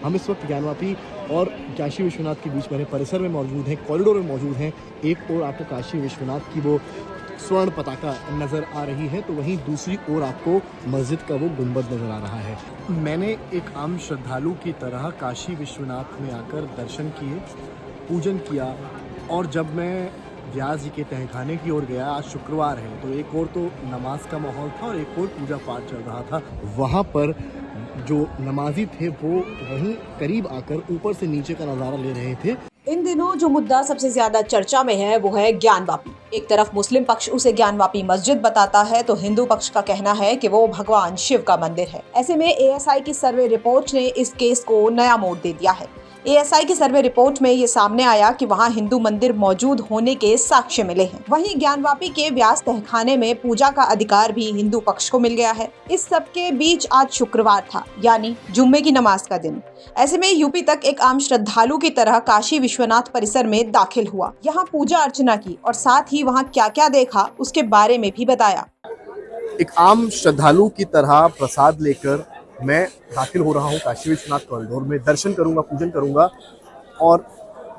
हम इस वक्त ज्ञानवापी और काशी विश्वनाथ के बीच में परिसर में मौजूद हैं, कॉरिडोर में मौजूद हैं। एक ओर आपको काशी विश्वनाथ की वो स्वर्ण पताका नज़र आ रही है, तो वहीं दूसरी ओर आपको मस्जिद का वो गुंबद नज़र आ रहा है। मैंने एक आम श्रद्धालु की तरह काशी विश्वनाथ में आकर दर्शन किए, पूजन किया, और जब मैं व्यास जी के तहखाने की ओर गया, आज शुक्रवार है, तो एक ओर तो नमाज का माहौल था और एक ओर पूजा पाठ चल रहा था। वहाँ पर जो नमाजी थे वो वहीं करीब आकर ऊपर से नीचे का नज़ारा ले रहे थे। इन दिनों जो मुद्दा सबसे ज्यादा चर्चा में है वो है ज्ञानवापी। एक तरफ मुस्लिम पक्ष उसे ज्ञानवापी मस्जिद बताता है तो हिंदू पक्ष का कहना है कि वो भगवान शिव का मंदिर है। ऐसे में एएसआई की सर्वे रिपोर्ट ने इस केस को नया मोड़ दे दिया है। एएसआई की सर्वे रिपोर्ट में ये सामने आया कि वहाँ हिंदू मंदिर मौजूद होने के साक्ष्य मिले हैं। वहीं ज्ञानवापी के व्यास तहखाने में पूजा का अधिकार भी हिंदू पक्ष को मिल गया है। इस सब के बीच आज शुक्रवार था, यानी जुम्मे की नमाज का दिन। ऐसे में यूपी तक एक आम श्रद्धालु की तरह काशी विश्वनाथ परिसर में दाखिल हुआ, यहाँ पूजा अर्चना की और साथ ही वहाँ क्या क्या देखा उसके बारे में भी बताया। एक आम श्रद्धालु की तरह प्रसाद लेकर मैं दाखिल हो रहा हूँ काशी विश्वनाथ कॉरिडोर में। दर्शन करूंगा, पूजन करूंगा और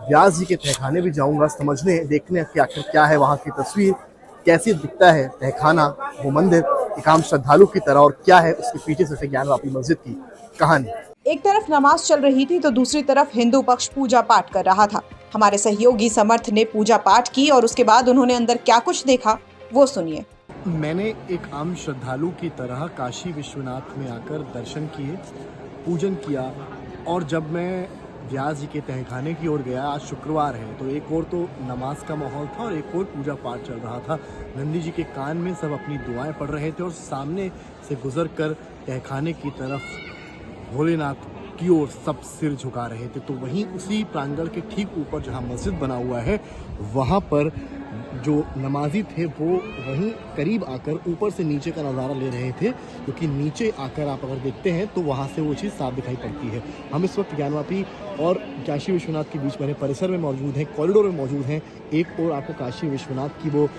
व्यास जी के तहखाने भी जाऊंगा, समझने देखने कि आखिर क्या है वहाँ की तस्वीर, कैसी दिखता है तहखाना, वो मंदिर एक आम श्रद्धालु की तरह, और क्या है उसके पीछे से ज्ञानवापी मस्जिद की कहानी। एक तरफ नमाज चल रही थी तो दूसरी तरफ हिंदू पक्ष पूजा पाठ कर रहा था। हमारे सहयोगी समर्थ ने पूजा पाठ की और उसके बाद उन्होंने अंदर क्या कुछ देखा वो सुनिए। मैंने एक आम श्रद्धालु की तरह काशी विश्वनाथ में आकर दर्शन किए, पूजन किया, और जब मैं व्यास जी के तहखाने की ओर गया, आज शुक्रवार है, तो एक ओर तो नमाज का माहौल था और एक ओर पूजा पाठ चल रहा था। नंदी जी के कान में सब अपनी दुआएं पढ़ रहे थे और सामने से गुजर कर तहखाने की तरफ भोलेनाथ की ओर सब सिर झुका रहे थे। तो वहीं उसी प्रांगण के ठीक ऊपर जहां मस्जिद बना हुआ है, वहां पर जो नमाजी थे वो वहीं करीब आकर ऊपर से नीचे का नज़ारा ले रहे थे, क्योंकि नीचे आकर आप अगर देखते हैं तो वहाँ से वो चीज़ साफ दिखाई पड़ती है। हम इस वक्त ज्ञानवापी और काशी विश्वनाथ के बीच में परिसर में मौजूद हैं, कॉरिडोर में मौजूद हैं। एक ओर आपको काशी विश्वनाथ की वो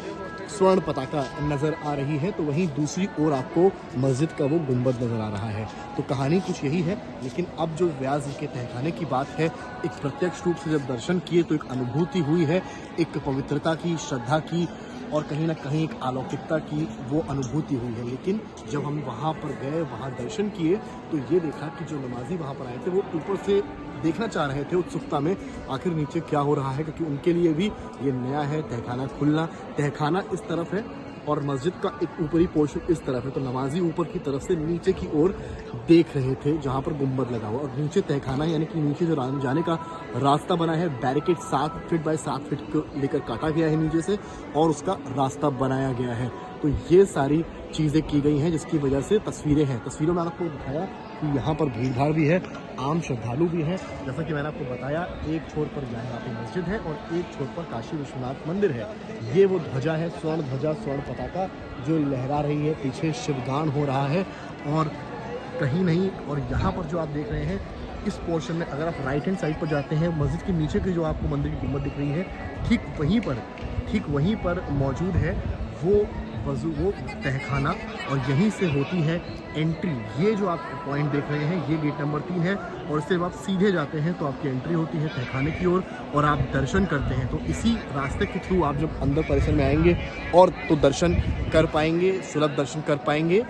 स्वर्ण पताका नज़र आ रही है, तो वहीं दूसरी ओर आपको मस्जिद का वो गुंबद नज़र आ रहा है। तो कहानी कुछ यही है, लेकिन अब जो व्यास जी के तहखाने की बात है, एक प्रत्यक्ष रूप से जब दर्शन किए तो एक अनुभूति हुई है, एक पवित्रता की, श्रद्धा की और कहीं ना कहीं एक अलौकिकता की वो अनुभूति हुई है। लेकिन जब हम वहाँ पर गए, वहाँ दर्शन किए, तो ये देखा कि जो नमाजी वहाँ पर आए थे वो ऊपर से देखना चाह रहे थे उत्सुकता में आखिर नीचे क्या हो रहा है, क्योंकि उनके लिए भी ये नया है तहखाना खुलना। तहखाना इस तरफ है और मस्जिद का एक ऊपरी पोर्शन इस तरफ है, तो नमाजी ऊपर की तरफ से नीचे की ओर देख रहे थे जहाँ पर गुंबद लगा हुआ, और नीचे तहखाना यानी कि नीचे जो जाने का रास्ता बना है, बैरिकेड 7 फीट बाय 7 फीट को लेकर काटा गया है नीचे से और उसका रास्ता बनाया गया है। तो ये सारी चीज़ें की गई हैं जिसकी वजह से तस्वीरें हैं। तस्वीरों में आपको दिखाया कि यहाँ पर भीड़ भाड़ भी है, आम श्रद्धालु भी हैं। जैसा कि मैंने आपको बताया, एक छोर पर ज्ञानवापी मस्जिद है और एक छोर पर काशी विश्वनाथ मंदिर है। ये वो ध्वजा है, स्वर्ण ध्वजा, स्वर्ण पताका जो लहरा रही है, पीछे शिवगान हो रहा है और कहीं नहीं। और यहाँ पर जो आप देख रहे हैं इस पोर्शन में, अगर आप राइट हैंड साइड पर जाते हैं, मस्जिद के नीचे की जो आपको मंदिर की गुंबद दिख रही है, ठीक वहीं पर मौजूद है वो तहखाना, और यहीं से होती है एंट्री। ये जो आप पॉइंट देख रहे हैं, ये गेट नंबर 3 है और इससे जब आप सीधे जाते हैं तो आपकी एंट्री होती है तहखाने की ओर और आप दर्शन करते हैं। तो इसी रास्ते के थ्रू आप जब अंदर परिसर में आएंगे और तो दर्शन कर पाएंगे, सुलभ दर्शन कर पाएंगे।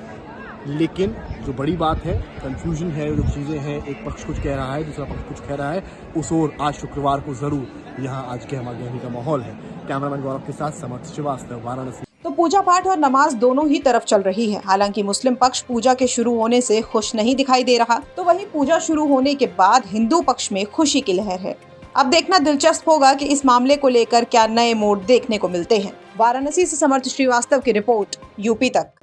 लेकिन जो बड़ी बात है, कंफ्यूजन है, जो चीज़ें हैं, एक पक्ष कुछ कह रहा है, दूसरा पक्ष कुछ कह रहा है, उस ओर आज शुक्रवार को ज़रूर यहाँ आज के हमारे का माहौल है। कैमरामैन गौरव के साथ समर्थ श्रीवास्तव, वाराणसी। तो पूजा पाठ और नमाज दोनों ही तरफ चल रही है। हालांकि मुस्लिम पक्ष पूजा के शुरू होने से खुश नहीं दिखाई दे रहा, तो वहीं पूजा शुरू होने के बाद हिंदू पक्ष में खुशी की लहर है। अब देखना दिलचस्प होगा कि इस मामले को लेकर क्या नए मोड़ देखने को मिलते हैं। वाराणसी से समर्थ श्रीवास्तव की रिपोर्ट, यूपी तक।